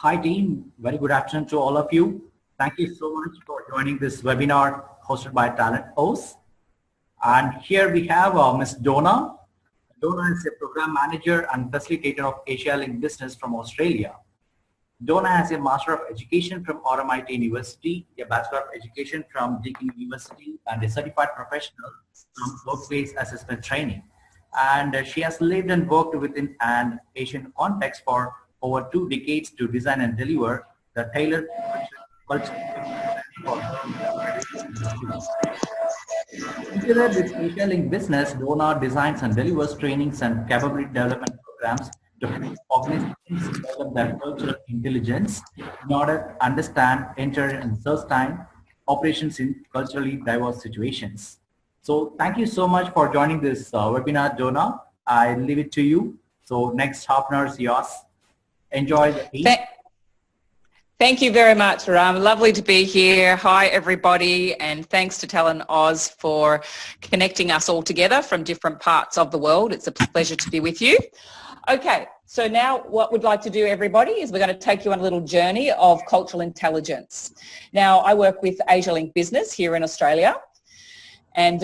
Hi team, very good afternoon to all of you. Thank you so much for joining this webinar hosted by Talent Host. And here we have Ms.Donna. Donna is a program manager and facilitator of Asia Link Business from Australia. Donna has a Master of Education from RMIT University, a Bachelor of Education from Deakin University, and a Certified Professional from Workplace Assessment Training. And she has lived and worked within an Asian context for over 2 decades to design and deliver the tailored culture for together with Asia Link Business, Donna designs and delivers trainings and capability development programs to help organizations develop their cultural intelligence in order to understand, enter, and sustain operations in culturally diverse situations. So thank you so much for joining this webinar, Donna. I leave it to you. So next half an hour is yours. Enjoy the heat. Thank you very much, Ram. Lovely to be here. Hi, everybody, and thanks to Talent Oz for connecting us all together from different parts of the world. It's a pleasure to be with you. Okay, so now what we'd like to do, everybody, is we're going to take you on a little journey of cultural intelligence. Now, I work with Asia Link Business here in Australia, and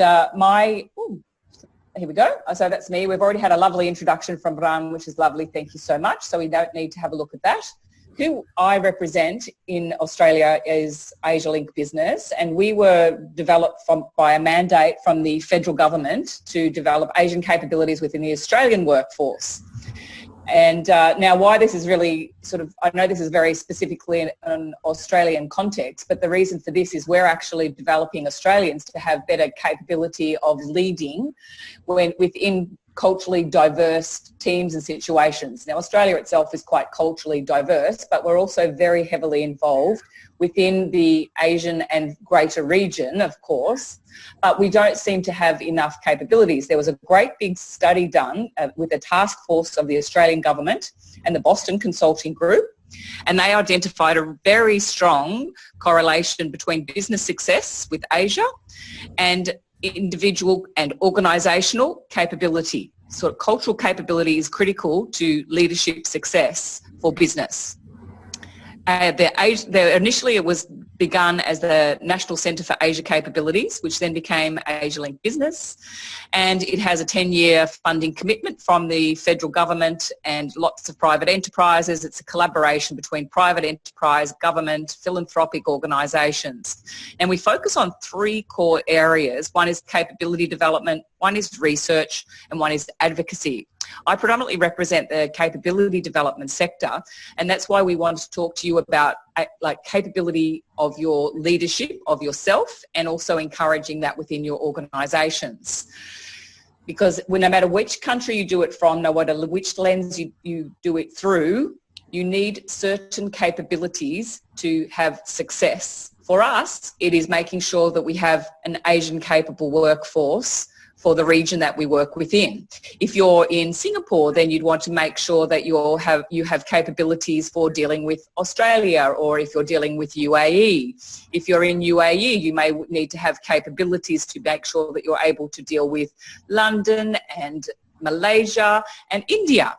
here we go. So that's me. We've already had a lovely introduction from Ram, which is lovely. Thank you so much. So we don't need to have a look at that. Who I represent in Australia is Asia Link Business, and we were developed by a mandate from the federal government to develop Asian capabilities within the Australian workforce. And now why this is really I know this is very specifically in an Australian context, but the reason for this is we're actually developing Australians to have better capability of leading within culturally diverse teams and situations. Now, Australia itself is quite culturally diverse, but we're also very heavily involved within the Asian and greater region, of course, but we don't seem to have enough capabilities. There was a great big study done with a task force of the Australian government and the Boston Consulting Group, and they identified a very strong correlation between business success with Asia and individual and organisational capability. So cultural capability is critical to leadership success for business. Initially it was begun as the National Centre for Asia Capabilities, which then became Asia Link Business, and it has a 10-year funding commitment from the federal government and lots of private enterprises. It's a collaboration between private enterprise, government, philanthropic organisations, and we focus on 3 core areas. One is capability development, one is research, and one is advocacy. I predominantly represent the capability development sector, and that's why we want to talk to you about capability of your leadership, of yourself, and also encouraging that within your organisations. Because no matter which country you do it from, no matter which lens you do it through, you need certain capabilities to have success. For us, it is making sure that we have an Asian capable workforce for the region that we work within. If you're in Singapore, then you'd want to make sure that you have capabilities for dealing with Australia, or if you're dealing with UAE. If you're in UAE, you may need to have capabilities to make sure that you're able to deal with London and Malaysia and India.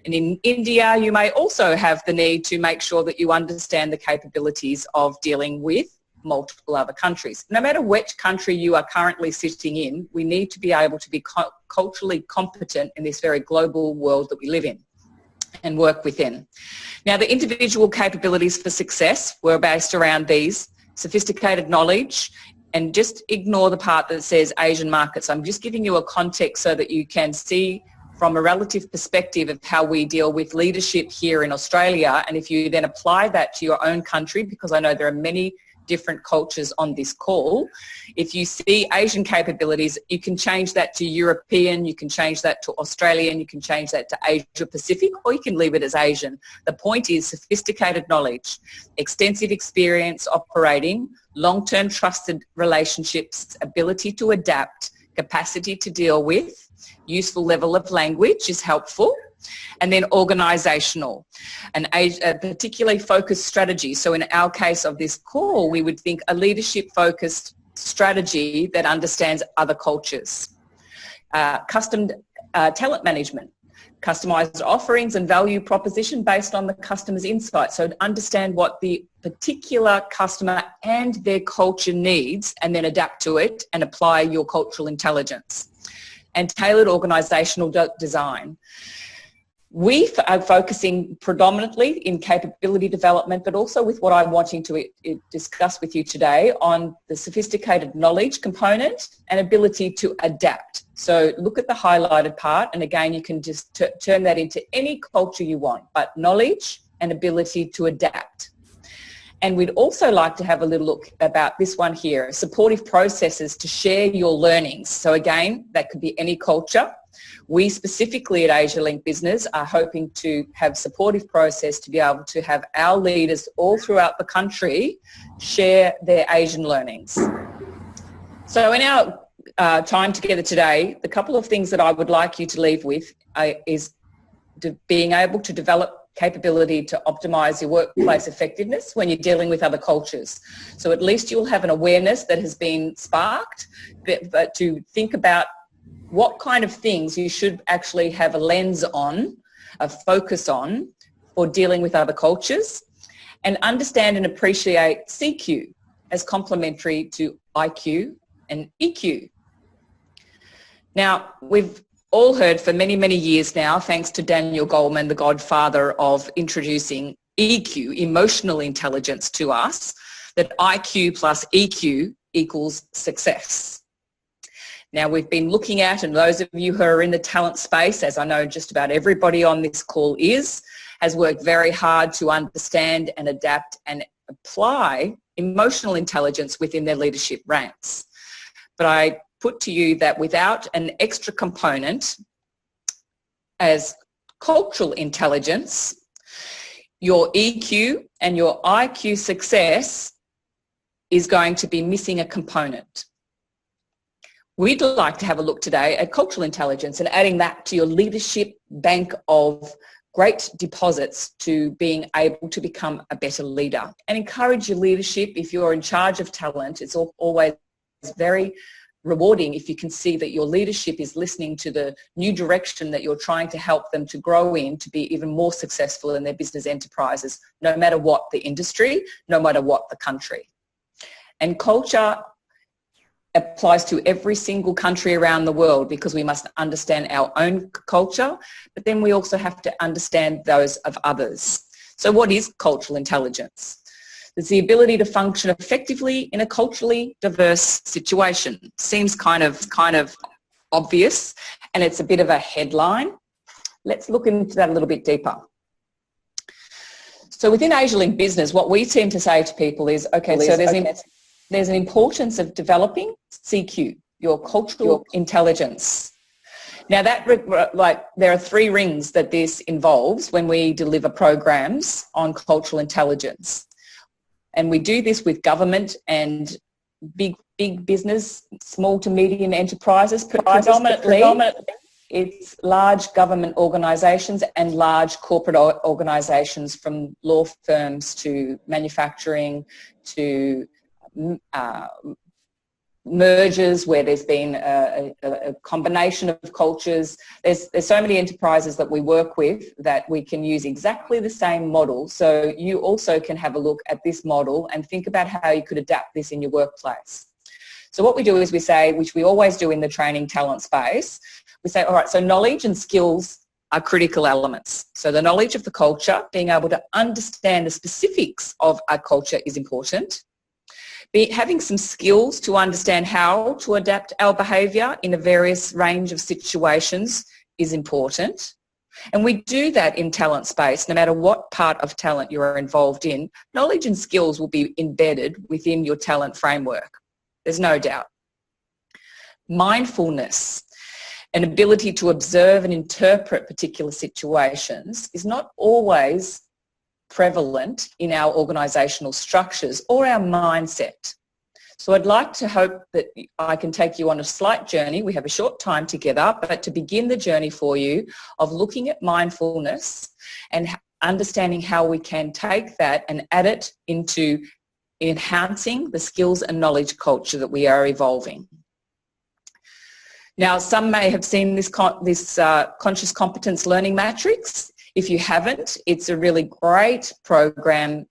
And in India, you may also have the need to make sure that you understand the capabilities of dealing with multiple other countries. No matter which country you are currently sitting in, we need to be able to be culturally competent in this very global world that we live in and work within. Now, the individual capabilities for success were based around these: sophisticated knowledge, and just ignore the part that says Asian markets. I'm just giving you a context so that you can see from a relative perspective of how we deal with leadership here in Australia. And if you then apply that to your own country, because I know there are many different cultures on this call, if you see Asian capabilities, you can change that to European, you can change that to Australian, you can change that to Asia Pacific, or you can leave it as Asian. The point is sophisticated knowledge, extensive experience operating, long-term trusted relationships, ability to adapt, capacity to deal with, useful level of language is helpful, and then organisational, a particularly focused strategy. So in our case of this call, we would think a leadership-focused strategy that understands other cultures. Custom talent management. Customized offerings and value proposition based on the customer's insight. So understand what the particular customer and their culture needs and then adapt to it and apply your cultural intelligence. And tailored organisational design. We are focusing predominantly in capability development, but also with what I'm wanting to discuss with you today on the sophisticated knowledge component and ability to adapt. So look at the highlighted part, and again, you can just turn that into any culture you want, but knowledge and ability to adapt. And we'd also like to have a little look about this one here, supportive processes to share your learnings. So again, that could be any culture. We specifically at AsiaLink Business are hoping to have supportive process to be able to have our leaders all throughout the country share their Asian learnings. So in our time together today, the couple of things that I would like you to leave with is being able to develop capability to optimize your workplace effectiveness when you're dealing with other cultures. So at least you'll have an awareness that has been sparked, but to think about what kind of things you should actually have a lens on, a focus on, for dealing with other cultures, and understand and appreciate CQ as complementary to IQ and EQ. Now, we've all heard for many, many years now, thanks to Daniel Goleman, the godfather of introducing EQ, emotional intelligence, to us, that IQ plus EQ equals success. Now, we've been looking at, and those of you who are in the talent space, as I know just about everybody on this call has worked very hard to understand and adapt and apply emotional intelligence within their leadership ranks. But I put to you that without an extra component as cultural intelligence, your EQ and your IQ success is going to be missing a component. We'd like to have a look today at cultural intelligence and adding that to your leadership bank of great deposits to being able to become a better leader, and encourage your leadership. If you're in charge of talent, it's always very rewarding if you can see that your leadership is listening to the new direction that you're trying to help them to grow in, to be even more successful in their business enterprises, no matter what the industry, no matter what the country. And culture applies to every single country around the world, because we must understand our own culture, but then we also have to understand those of others. So what is cultural intelligence? It's the ability to function effectively in a culturally diverse situation. Seems kind of obvious, and it's a bit of a headline. Let's look into that a little bit deeper. So within AsiaLink Business, what we tend to say to people is, okay, so there's an importance of developing CQ, your cultural intelligence. Now there are 3 rings that this involves when we deliver programs on cultural intelligence. And we do this with government and big business, small to medium enterprises. Predominantly, it's large government organisations and large corporate organisations, from law firms to manufacturing to mergers where there's been a combination of cultures. There's so many enterprises that we work with that we can use exactly the same model. So you also can have a look at this model and think about how you could adapt this in your workplace. So what we do is we say, which we always do in the training talent space, we say, all right, so knowledge and skills are critical elements. So the knowledge of the culture, being able to understand the specifics of a culture, is important. Having some skills to understand how to adapt our behaviour in a various range of situations is important. And we do that in talent space, no matter what part of talent you are involved in. Knowledge and skills will be embedded within your talent framework. There's no doubt. Mindfulness, an ability to observe and interpret particular situations, is not always prevalent in our organisational structures or our mindset. So I'd like to hope that I can take you on a slight journey. We have a short time together, but to begin the journey for you of looking at mindfulness and understanding how we can take that and add it into enhancing the skills and knowledge culture that we are evolving. Now, some may have seen this conscious competence learning matrix. If you haven't, it's a really great program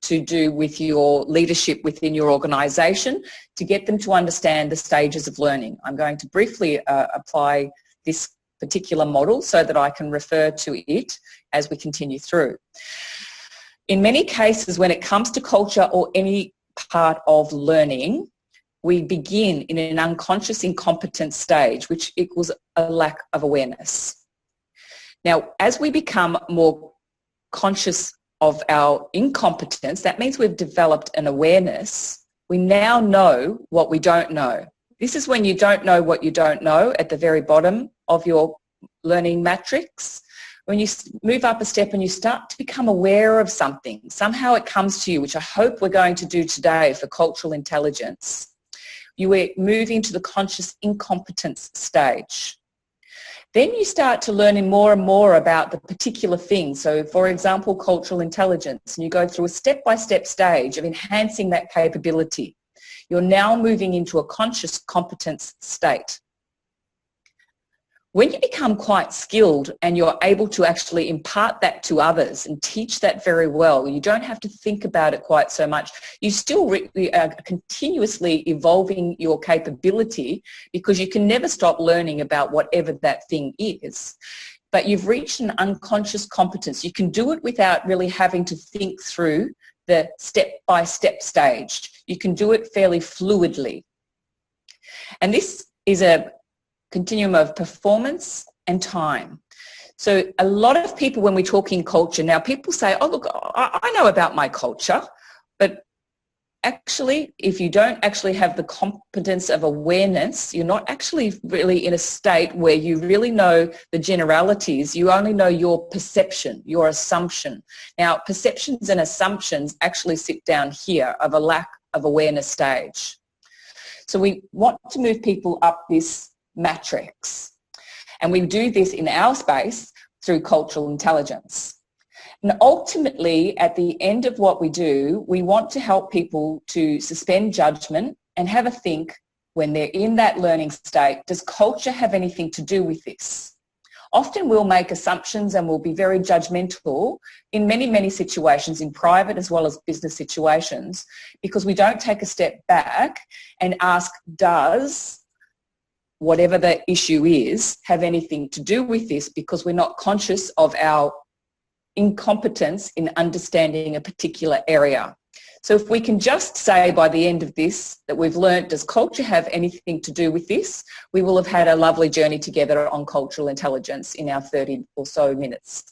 to do with your leadership within your organisation to get them to understand the stages of learning. I'm going to briefly apply this particular model so that I can refer to it as we continue through. In many cases, when it comes to culture or any part of learning, we begin in an unconscious incompetence stage, which equals a lack of awareness. Now, as we become more conscious of our incompetence, that means we've developed an awareness. We now know what we don't know. This is when you don't know what you don't know at the very bottom of your learning matrix. When you move up a step and you start to become aware of something, somehow it comes to you, which I hope we're going to do today for cultural intelligence. You move into the conscious incompetence stage. Then you start to learn more and more about the particular thing. So, for example, cultural intelligence, and you go through a step-by-step stage of enhancing that capability. You're now moving into a conscious competence state. When you become quite skilled and you're able to actually impart that to others and teach that very well, you don't have to think about it quite so much. You still are continuously evolving your capability because you can never stop learning about whatever that thing is. But you've reached an unconscious competence. You can do it without really having to think through the step-by-step stage. You can do it fairly fluidly. And this is a continuum of performance and time. So a lot of people, when we're talking culture, now people say, oh look, I know about my culture, but actually if you don't actually have the competence of awareness, you're not actually really in a state where you really know the generalities. You only know your perception, your assumption. Now perceptions and assumptions actually sit down here of a lack of awareness stage. So we want to move people up this matrix. And we do this in our space through cultural intelligence. And ultimately, at the end of what we do, we want to help people to suspend judgment and have a think when they're in that learning state, does culture have anything to do with this? Often we'll make assumptions and we'll be very judgmental in many, many situations, in private as well as business situations, because we don't take a step back and ask, does whatever the issue is have anything to do with this, because we're not conscious of our incompetence in understanding a particular area. So if we can just say by the end of this that we've learnt, does culture have anything to do with this, we will have had a lovely journey together on cultural intelligence in our 30 or so minutes.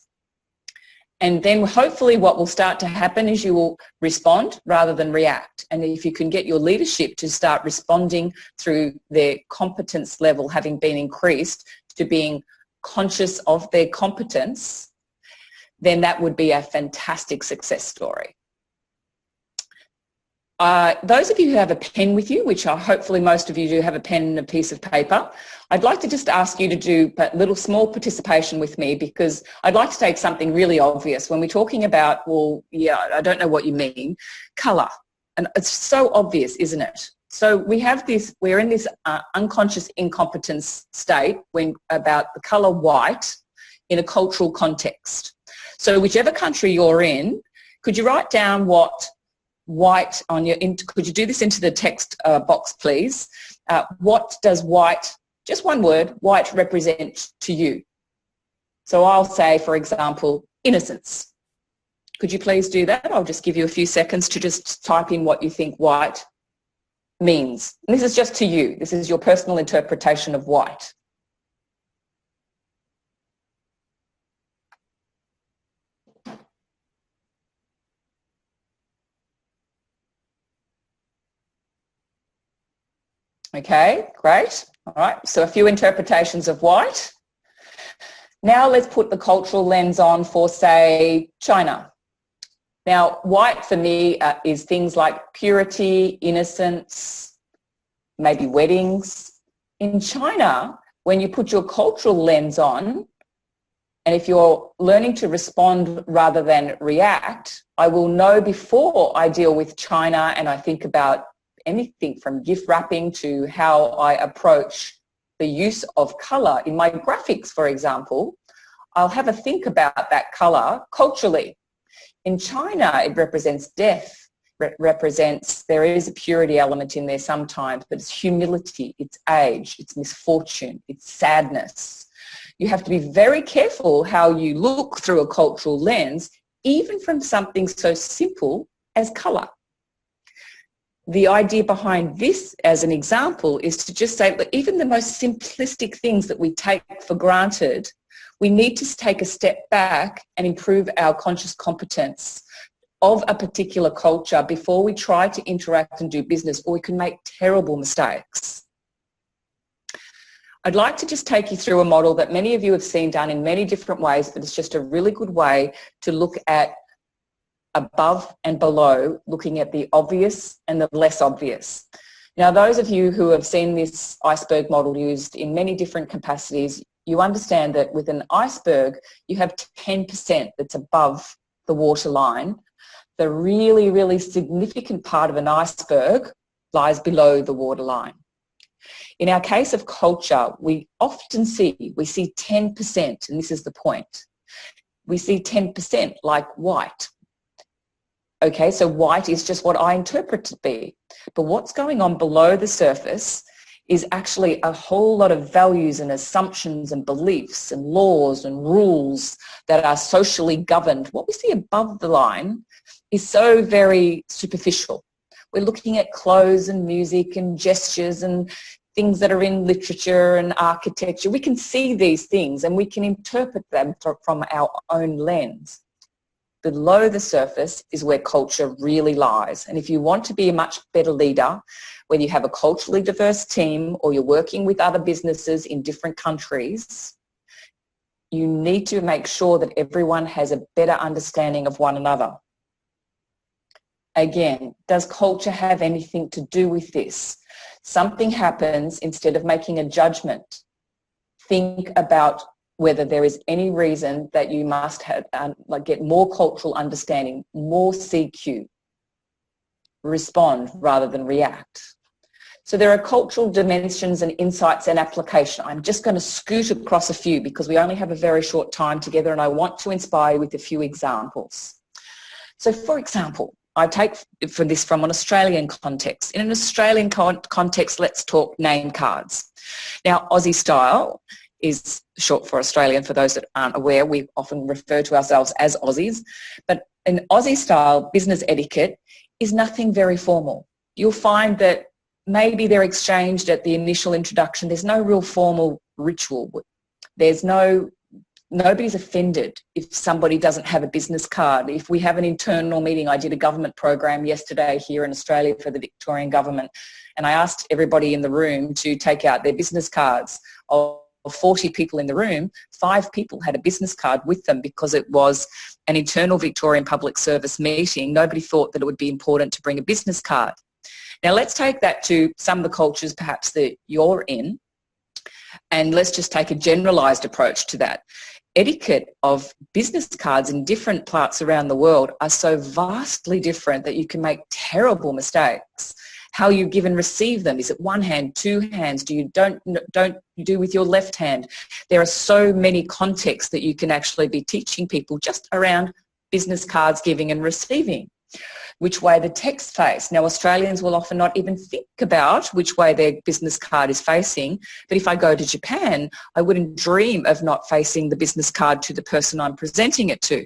And then hopefully what will start to happen is you will respond rather than react. And if you can get your leadership to start responding through their competence level having been increased to being conscious of their competence, then that would be a fantastic success story. Those of you who have a pen with you, which are hopefully most of you do have a pen and a piece of paper, I'd like to just ask you to do a little small participation with me, because I'd like to take something really obvious. When we're talking about, well, yeah, I don't know what you mean, colour. And it's so obvious, isn't it? So we have this, we're in this unconscious incompetence state when about the colour white in a cultural context. So whichever country you're in, could you write down what white on your, could you do this into the text box, please? What does white, just one word, white represent to you? So I'll say, for example, innocence. Could you please do that? I'll just give you a few seconds to just type in what you think white means. And this is just to you. This is your personal interpretation of white. Okay, great. All right, so a few interpretations of white. Now let's put the cultural lens on for, say, China. Now, white for me is things like purity, innocence, maybe weddings. In China, when you put your cultural lens on, and if you're learning to respond rather than react, I will know before I deal with China and I think about anything from gift wrapping to how I approach the use of colour in my graphics, for example, I'll have a think about that colour culturally. In China, it represents death, represents, there is a purity element in there sometimes, but it's humility, it's age, it's misfortune, it's sadness. You have to be very careful how you look through a cultural lens, even from something so simple as colour. The idea behind this, as an example, is to just say that even the most simplistic things that we take for granted, we need to take a step back and improve our conscious competence of a particular culture before we try to interact and do business, or we can make terrible mistakes. I'd like to just take you through a model that many of you have seen done in many different ways, but it's just a really good way to look at above and below, looking at the obvious and the less obvious. Now, those of you who have seen this iceberg model used in many different capacities, you understand that with an iceberg, you have 10% that's above the waterline. The really, really significant part of an iceberg lies below the waterline. In our case of culture, we often see 10%, and this is the point. We see 10% like white. Okay, so white is just what I interpret to be. But what's going on below the surface is actually a whole lot of values and assumptions and beliefs and laws and rules that are socially governed. What we see above the line is so very superficial. We're looking at clothes and music and gestures and things that are in literature and architecture. We can see these things and we can interpret them from our own lens. Below the surface is where culture really lies. And if you want to be a much better leader, whether you have a culturally diverse team or you're working with other businesses in different countries, you need to make sure that everyone has a better understanding of one another. Again, does culture have anything to do with this? Something happens, instead of making a judgment, think about whether there is any reason that you must have, get more cultural understanding, more CQ. Respond rather than react. So there are cultural dimensions and insights and application. I'm just going to scoot across a few because we only have a very short time together and I want to inspire you with a few examples. So for example, I take for this from an Australian context. In an Australian context, let's talk name cards. Now, Aussie style is short for Australian. For those that aren't aware, we often refer to ourselves as Aussies. But in Aussie style, business etiquette is nothing very formal. You'll find that maybe they're exchanged at the initial introduction. There's no real formal ritual. Nobody's offended if somebody doesn't have a business card. If we have an internal meeting, I did a government program yesterday here in Australia for the Victorian government, and I asked everybody in the room to take out their business cards. Of 40 people in the room, 5 people had a business card with them because it was an internal Victorian public service meeting. Nobody thought that it would be important to bring a business card. Now let's take that to some of the cultures perhaps that you're in, and let's just take a generalised approach to that. Etiquette of business cards in different parts around the world are so vastly different that you can make terrible mistakes. How you give and receive them. Is it one hand, 2 hands? Do you don't do with your left hand? There are so many contexts that you can actually be teaching people just around business cards giving and receiving. Which way the text face. Now, Australians will often not even think about which way their business card is facing, but if I go to Japan, I wouldn't dream of not facing the business card to the person I'm presenting it to.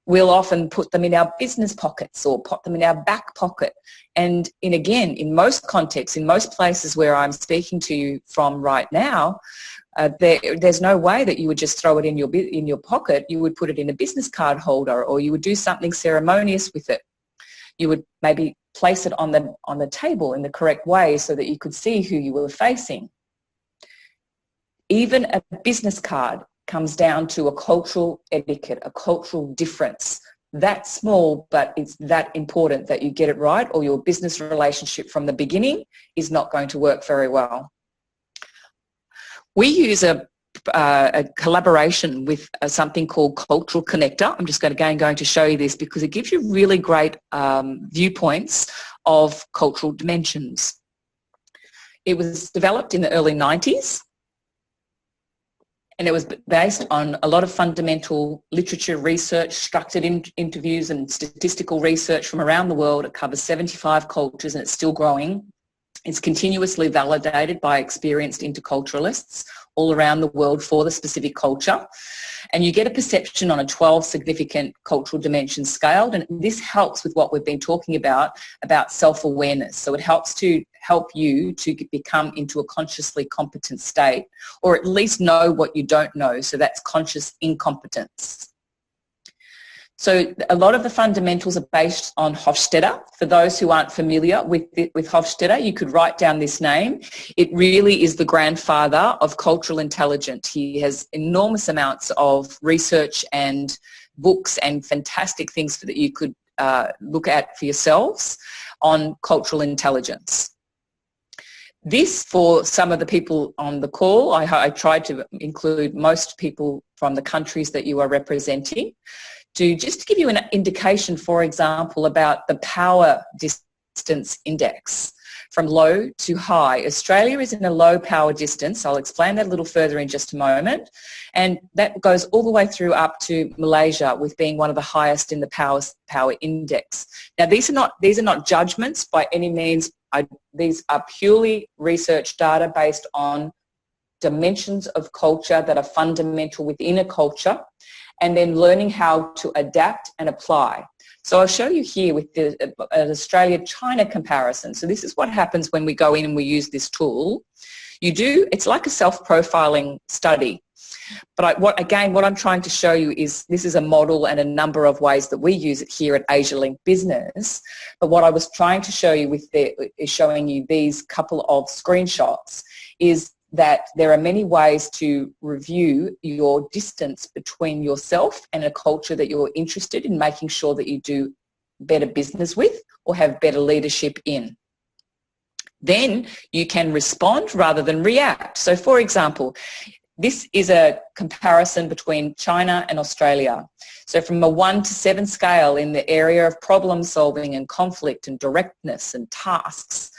We'll often put them in our business pockets or pop them in our back pocket. And in most contexts, in most places where I'm speaking to you from right now, there's no way that you would just throw it in your pocket. You would put it in a business card holder, or you would do something ceremonious with it. You would maybe place it on the table in the correct way so that you could see who you were facing. Even a business card comes down to a cultural etiquette, a cultural difference. That small, but it's that important that you get it right, or your business relationship from the beginning is not going to work very well. We use a collaboration with something called Cultural Connector. I'm just going to show you this because it gives you really great viewpoints of cultural dimensions. It was developed in the early 90s, and it was based on a lot of fundamental literature research, structured interviews and statistical research from around the world. It covers 75 cultures and it's still growing. It's continuously validated by experienced interculturalists all around the world for the specific culture. And you get a perception on a 12 significant cultural dimensions scaled. And this helps with what we've been talking about self-awareness. So it helps to help you to become into a consciously competent state, or at least know what you don't know. So that's conscious incompetence. So a lot of the fundamentals are based on Hofstadter. For those who aren't familiar with Hofstadter, you could write down this name. It really is the grandfather of cultural intelligence. He has enormous amounts of research and books and fantastic things that you could look at for yourselves on cultural intelligence. This, for some of the people on the call, I tried to include most people from the countries that you are representing, to just give you an indication, for example, about the power distance index from low to high. Australia is in a low power distance. I'll explain that a little further in just a moment. And that goes all the way through up to Malaysia, with being one of the highest in the power index. Now, these are not judgments by any means. These are purely research data based on dimensions of culture that are fundamental within a culture, and then learning how to adapt and apply. So I'll show you here with an Australia-China comparison. So this is what happens when we go in and we use this tool. It's like a self-profiling study. But what I'm trying to show you is this is a model and a number of ways that we use it here at AsiaLink Business. But what I was trying to show you is showing you these couple of screenshots is that there are many ways to review your distance between yourself and a culture that you're interested in making sure that you do better business with or have better leadership in. Then you can respond rather than react. So, for example, this is a comparison between China and Australia. So from a 1 to 7 scale in the area of problem solving and conflict and directness and tasks,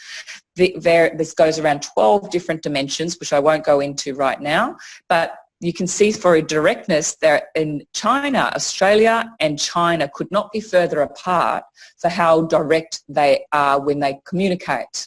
this goes around 12 different dimensions, which I won't go into right now, but you can see for a directness that in China, Australia and China could not be further apart for how direct they are when they communicate.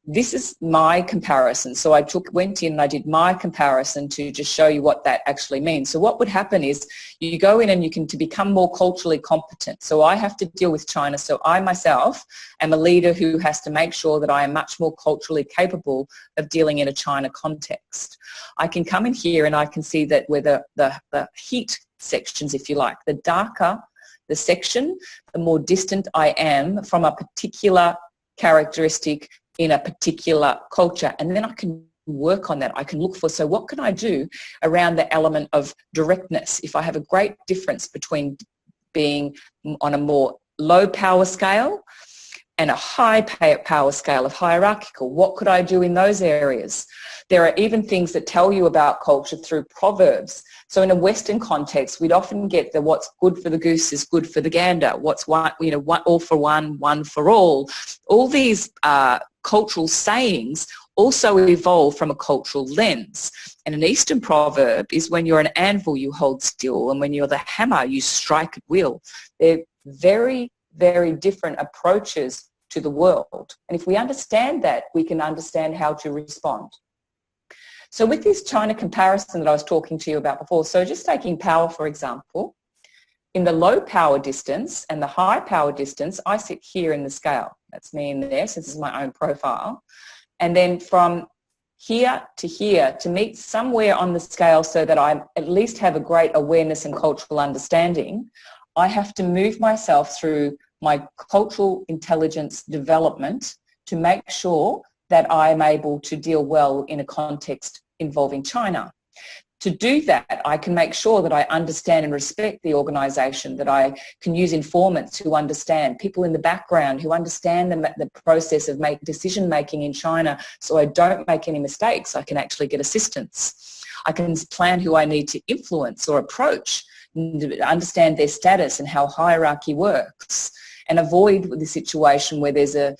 This is my comparison. So I went in and I did my comparison to just show you what that actually means. So what would happen is you go in and to become more culturally competent. So I have to deal with China. So I myself am a leader who has to make sure that I am much more culturally capable of dealing in a China context. I can come in here and I can see that where the heat sections, if you like, the darker the section, the more distant I am from a particular characteristic in a particular culture, and then I can work on that. I can look for, so what can I do around the element of directness? If I have a great difference between being on a more low power scale and a high power scale of hierarchical, what could I do in those areas? There are even things that tell you about culture through proverbs. So in a Western context, we'd often get the what's good for the goose is good for the gander. What's one, all for one for all. All these cultural sayings also evolve from a cultural lens. And an Eastern proverb is when you're an anvil, you hold still, and when you're the hammer, you strike at will. They're very, very different approaches to the world. And if we understand that, we can understand how to respond. So with this China comparison that I was talking to you about before, so just taking power, for example, in the low power distance and the high power distance, I sit here in the scale. That's me in there, so this is my own profile. And then from here to meet somewhere on the scale so that I at least have a great awareness and cultural understanding, I have to move myself through my cultural intelligence development to make sure that I am able to deal well in a context involving China. To do that, I can make sure that I understand and respect the organisation, that I can use informants who understand, people in the background who understand the process of decision-making in China, so I don't make any mistakes. I can actually get assistance. I can plan who I need to influence or approach, understand their status and how hierarchy works, and avoid the situation where there's a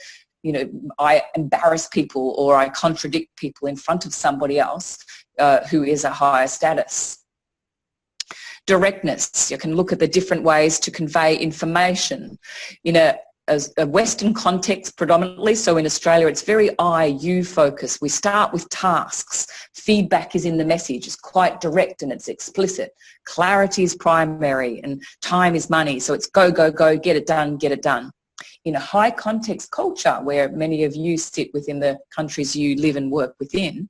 I embarrass people or I contradict people in front of somebody else who is a higher status. Directness, you can look at the different ways to convey information in a Western context predominantly. So in Australia, it's very I-you focused. We start with tasks. Feedback is in the message. It's quite direct and it's explicit. Clarity is primary and time is money. So it's go, go, go, get it done, get it done. In a high context culture where many of you sit within the countries you live and work within,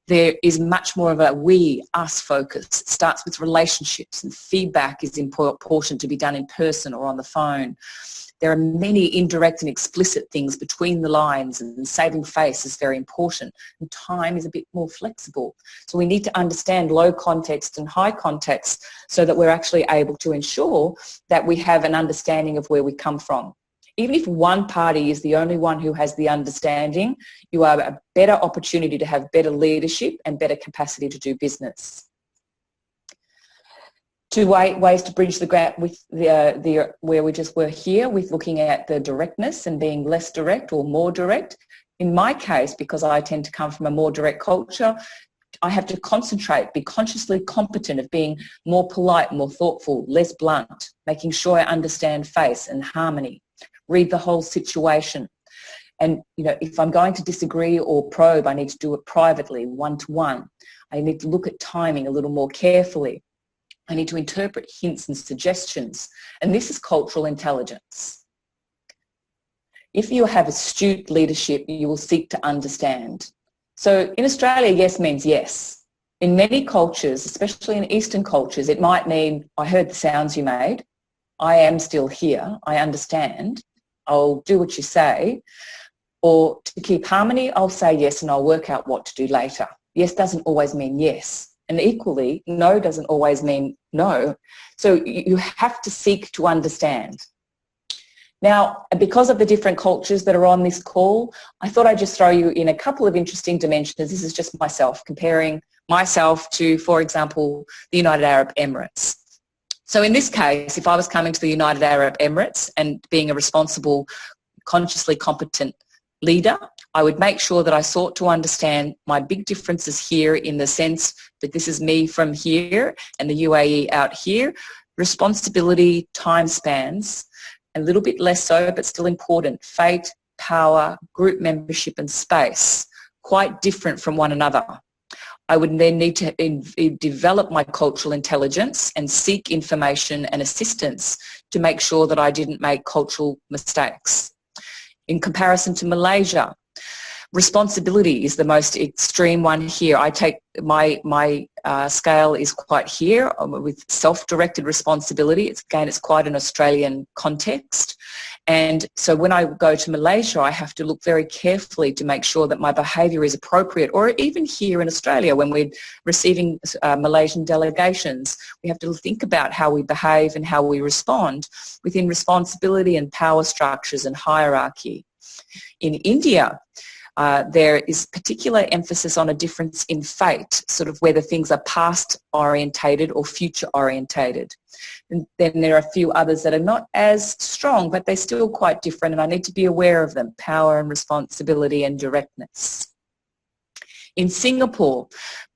there is much more of a we, us focus. It starts with relationships and feedback is important to be done in person or on the phone. There are many indirect and explicit things between the lines, and saving face is very important. And time is a bit more flexible. So we need to understand low context and high context so that we're actually able to ensure that we have an understanding of where we come from. Even if one party is the only one who has the understanding, you have a better opportunity to have better leadership and better capacity to do business. Two ways to bridge the gap with where we just were here with looking at the directness and being less direct or more direct. In my case, because I tend to come from a more direct culture, I have to concentrate, be consciously competent of being more polite, more thoughtful, less blunt, making sure I understand face and harmony. Read the whole situation. And, if I'm going to disagree or probe, I need to do it privately, one-to-one. I need to look at timing a little more carefully. I need to interpret hints and suggestions. And this is cultural intelligence. If you have astute leadership, you will seek to understand. So in Australia, yes means yes. In many cultures, especially in Eastern cultures, it might mean, I heard the sounds you made. I am still here. I understand. I'll do what you say. Or to keep harmony, I'll say yes and I'll work out what to do later. Yes doesn't always mean yes. And equally, no doesn't always mean no. So you have to seek to understand. Now, because of the different cultures that are on this call, I thought I'd just throw you in a couple of interesting dimensions. This is just myself, comparing myself to, for example, the United Arab Emirates. So in this case, if I was coming to the United Arab Emirates and being a responsible, consciously competent leader, I would make sure that I sought to understand my big differences here in the sense that this is me from here and the UAE out here, responsibility, time spans, a little bit less so, but still important, fate, power, group membership and space, quite different from one another. I would then need to develop my cultural intelligence and seek information and assistance to make sure that I didn't make cultural mistakes. In comparison to Malaysia, responsibility is the most extreme one here. I take my scale is quite here with self-directed responsibility. It's quite an Australian context. And so when I go to Malaysia, I have to look very carefully to make sure that my behaviour is appropriate, or even here in Australia when we're receiving Malaysian delegations, we have to think about how we behave and how we respond within responsibility and power structures and hierarchy. In India, there is particular emphasis on a difference in fate, sort of whether things are past orientated or future orientated. And then there are a few others that are not as strong, but they're still quite different, and I need to be aware of them: power and responsibility and directness. In Singapore,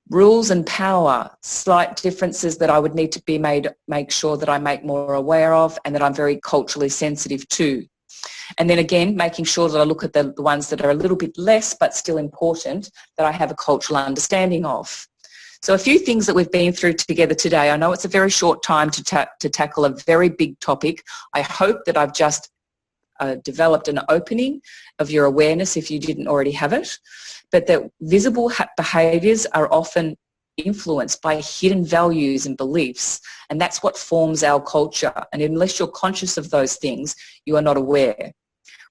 rules and power, slight differences that I would need to make sure that I make more aware of and that I'm very culturally sensitive to. And then again, making sure that I look at the ones that are a little bit less but still important that I have a cultural understanding of. So a few things that we've been through together today. I know it's a very short time to tackle a very big topic. I hope that I've just developed an opening of your awareness if you didn't already have it, but that visible behaviours are often influenced by hidden values and beliefs, and that's what forms our culture. And unless you're conscious of those things, you are not aware.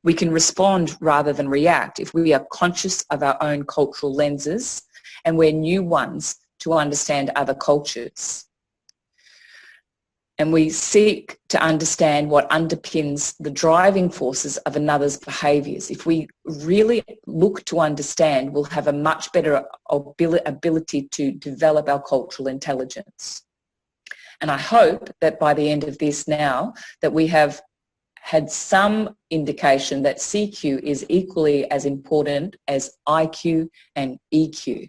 We can respond rather than react if we are conscious of our own cultural lenses and we're new ones to understand other cultures. And we seek to understand what underpins the driving forces of another's behaviours. If we really look to understand, we'll have a much better ability to develop our cultural intelligence. And I hope that by the end of this now, that we have had some indication that CQ is equally as important as IQ and EQ.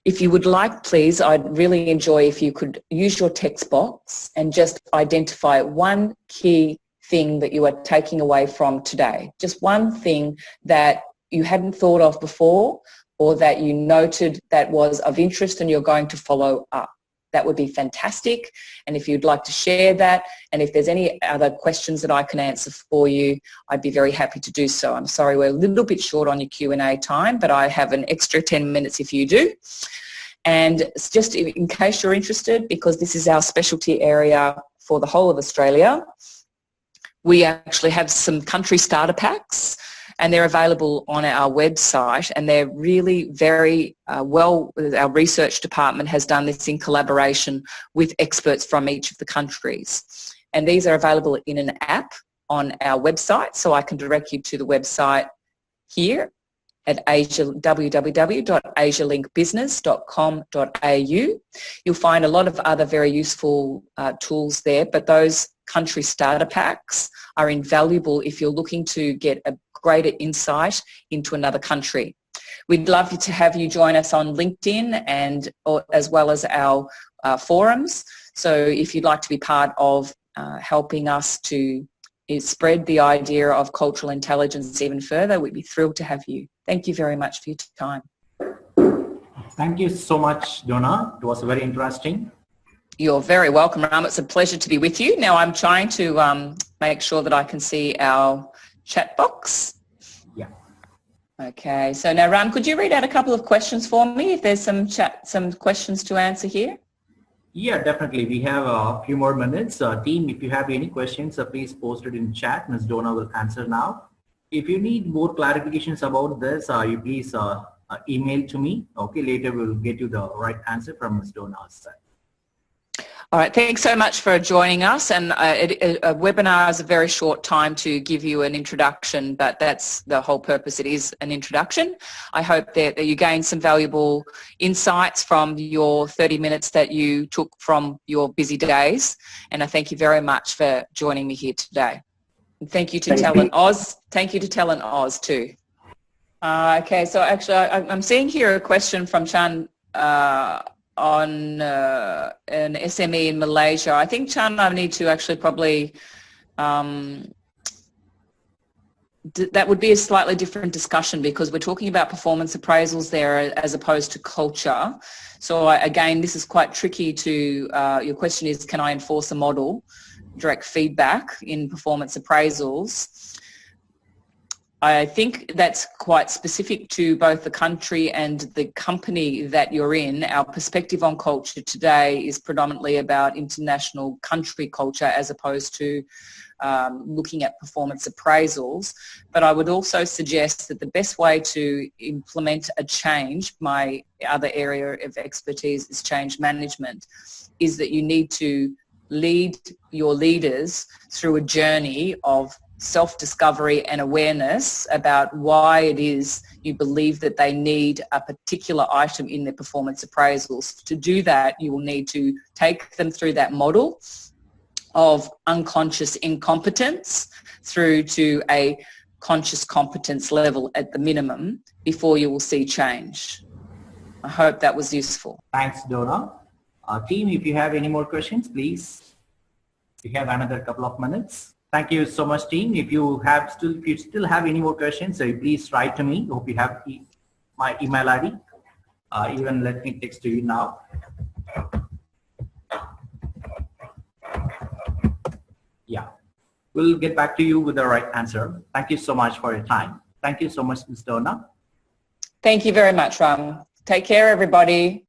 If you would like, please, I'd really enjoy if you could use your text box and just identify one key thing that you are taking away from today. Just one thing that you hadn't thought of before or that you noted that was of interest and you're going to follow up. That would be fantastic. And if you'd like to share that, and if there's any other questions that I can answer for you, I'd be very happy to do so. I'm sorry we're a little bit short on your Q&A time, but I have an extra 10 minutes if you do. And just in case you're interested, because this is our specialty area for the whole of Australia, we actually have some country starter packs, and they're available on our website, and they're really very well, our research department has done this in collaboration with experts from each of the countries. And these are available in an app on our website, so I can direct you to the website here at www.asialinkbusiness.com.au. You'll find a lot of other very useful tools there, but those country starter packs are invaluable if you're looking to get a greater insight into another country. We'd love to have you join us on LinkedIn and as well as our forums. So if you'd like to be part of helping us to spread the idea of cultural intelligence even further, we'd be thrilled to have you. Thank you very much for your time. Thank you so much, Donna. It was very interesting. You're very welcome, Ram. It's a pleasure to be with you. Now I'm trying to make sure that I can see our chat box. Yeah. Okay. So now, Ram, could you read out a couple of questions for me if there's some questions to answer here? Yeah, definitely. We have a few more minutes. Team, if you have any questions, please post it in chat. Ms.Donna will answer now. If you need more clarifications about this, you please email to me. Okay, later we'll get you the right answer from Ms.Donna's side. All right, thanks so much for joining us. And a webinar is a very short time to give you an introduction, but that's the whole purpose. It is an introduction. I hope that you gained some valuable insights from your 30 minutes that you took from your busy days. And I thank you very much for joining me here today. And thank you to Talent Oz. Thank you to Talent Oz too. Okay, so actually I'm seeing here a question from Chan on an SME in Malaysia. I think, Chan, I need to actually probably, that would be a slightly different discussion because we're talking about performance appraisals there as opposed to culture. So again, this is quite tricky to, your question is, can I enforce a model, direct feedback in performance appraisals? I think that's quite specific to both the country and the company that you're in. Our perspective on culture today is predominantly about international country culture as opposed to looking at performance appraisals. But I would also suggest that the best way to implement a change, my other area of expertise is change management, is that you need to lead your leaders through a journey of self-discovery and awareness about why it is you believe that they need a particular item in their performance appraisals. To do that, you will need to take them through that model of unconscious incompetence through to a conscious competence level at the minimum before you will see change. I hope that was useful. Thanks, Donna. Team, if you have any more questions, please. We have another couple of minutes. Thank you so much, team. If you still have any more questions, please write to me. Hope you have my email ID. Even let me text to you now. Yeah, we'll get back to you with the right answer. Thank you so much for your time. Thank you so much, Ms. Donna. Thank you very much, Ram. Take care, everybody.